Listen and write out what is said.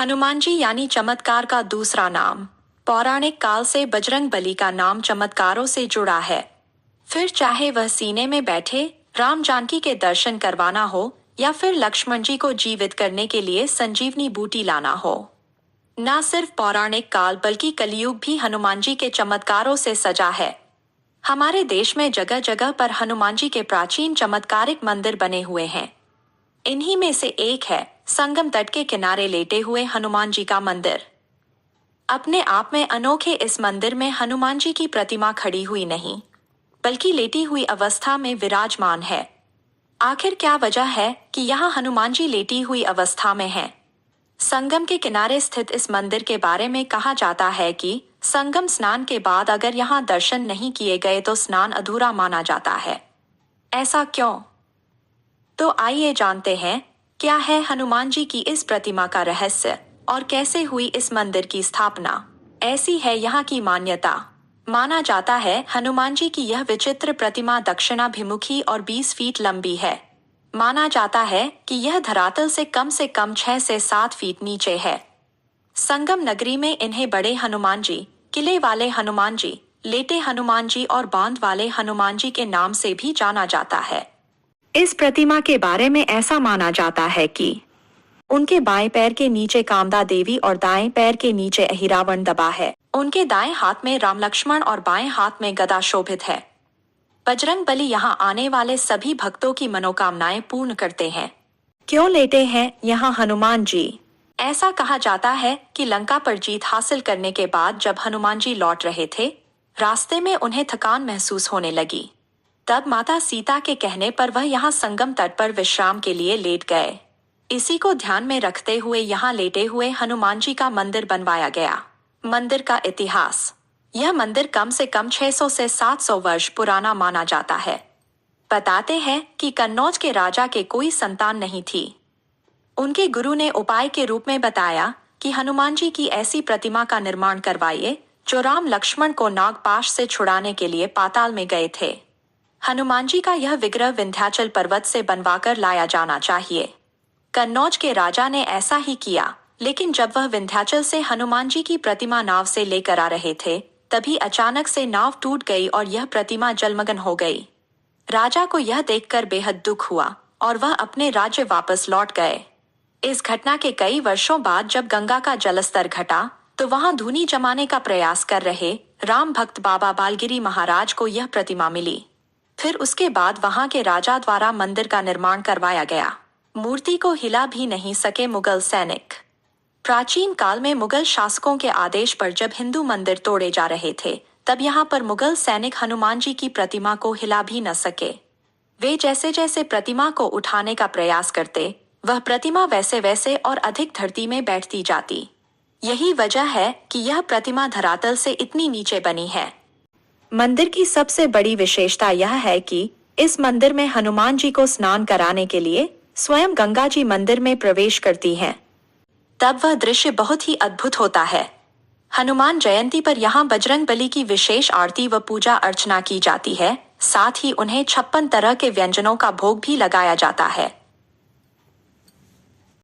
हनुमान जी यानी चमत्कार का दूसरा नाम। पौराणिक काल से बजरंगबली का नाम चमत्कारों से जुड़ा है। फिर चाहे वह सीने में बैठे राम जानकी के दर्शन करवाना हो या फिर लक्ष्मण जी को जीवित करने के लिए संजीवनी बूटी लाना हो। न सिर्फ पौराणिक काल बल्कि कलयुग भी हनुमान जी के चमत्कारों से सजा है। हमारे देश में जगह जगह पर हनुमान जी के प्राचीन चमत्कारिक मंदिर बने हुए हैं। इन्हीं में से एक है संगम तट के किनारे लेटे हुए हनुमान जी का मंदिर। अपने आप में अनोखे इस मंदिर में हनुमान जी की प्रतिमा खड़ी हुई नहीं बल्कि लेटी हुई अवस्था में विराजमान है। आखिर क्या वजह है कि यहाँ हनुमान जी लेटी हुई अवस्था में हैं? संगम के किनारे स्थित इस मंदिर के बारे में कहा जाता है कि संगम स्नान के बाद अगर यहाँ दर्शन नहीं किए गए तो स्नान अधूरा माना जाता है। ऐसा क्यों? तो आइए जानते हैं क्या है हनुमान जी की इस प्रतिमा का रहस्य और कैसे हुई इस मंदिर की स्थापना। ऐसी है यहाँ की मान्यता। माना जाता है हनुमान जी की यह विचित्र प्रतिमा दक्षिणाभिमुखी और 20 फीट लंबी है। माना जाता है कि यह धरातल से कम 6 से 7 फीट नीचे है। संगम नगरी में इन्हें बड़े हनुमान जी, किले वाले हनुमान जी, लेटे हनुमान जी और बांध वाले हनुमान जी के नाम से भी जाना जाता है। इस प्रतिमा के बारे में ऐसा माना जाता है कि उनके बाएं पैर के नीचे कामदा देवी और दाएं पैर के नीचे अहिरावण दबा है। उनके दाएं हाथ में राम लक्ष्मण और बाएं हाथ में गदा शोभित है। बजरंगबली यहाँ आने वाले सभी भक्तों की मनोकामनाएं पूर्ण करते हैं। क्यों लेटे हैं यहाँ हनुमान जी? ऐसा कहा जाता है कि लंका पर जीत हासिल करने के बाद जब हनुमान जी लौट रहे थे, रास्ते में उन्हें थकान महसूस होने लगी। तब माता सीता के कहने पर वह यहाँ संगम तट पर विश्राम के लिए लेट गए। इसी को ध्यान में रखते हुए यहाँ लेटे हुए हनुमान जी का मंदिर बनवाया गया। मंदिर का इतिहास। यह मंदिर कम से कम 600 से 700 वर्ष पुराना माना जाता है। बताते हैं कि कन्नौज के राजा के कोई संतान नहीं थी। उनके गुरु ने उपाय के रूप में बताया कि हनुमान जी की ऐसी प्रतिमा का निर्माण करवाइए जो राम लक्ष्मण को नागपाश से छुड़ाने के लिए पाताल में गए थे। हनुमान जी का यह विग्रह विंध्याचल पर्वत से बनवाकर लाया जाना चाहिए। कन्नौज के राजा ने ऐसा ही किया, लेकिन जब वह विंध्याचल से हनुमान जी की प्रतिमा नाव से लेकर आ रहे थे, तभी अचानक से नाव टूट गई और यह प्रतिमा जलमग्न हो गई। राजा को यह देखकर बेहद दुख हुआ और वह अपने राज्य वापस लौट गए। इस घटना के कई वर्षों बाद जब गंगा का जलस्तर घटा, तो वहां धूनी जमाने का प्रयास कर रहे राम भक्त बाबा बालगिरी महाराज को यह प्रतिमा मिली। फिर उसके बाद वहां के राजा द्वारा मंदिर का निर्माण करवाया गया। मूर्ति को हिला भी नहीं सके मुगल सैनिक। प्राचीन काल में मुगल शासकों के आदेश पर जब हिंदू मंदिर तोड़े जा रहे थे, तब यहाँ पर मुगल सैनिक हनुमान जी की प्रतिमा को हिला भी न सके। वे जैसे जैसे प्रतिमा को उठाने का प्रयास करते, वह प्रतिमा वैसे वैसे और अधिक धरती में बैठती जाती। यही वजह है कि यह प्रतिमा धरातल से इतनी नीचे बनी है। मंदिर की सबसे बड़ी विशेषता यह है कि इस मंदिर में हनुमान जी को स्नान कराने के लिए स्वयं गंगा जी मंदिर में प्रवेश करती हैं। तब वह दृश्य बहुत ही अद्भुत होता है। हनुमान जयंती पर यहाँ बजरंगबली की विशेष आरती व पूजा अर्चना की जाती है। साथ ही उन्हें 56 तरह के व्यंजनों का भोग भी लगाया जाता है।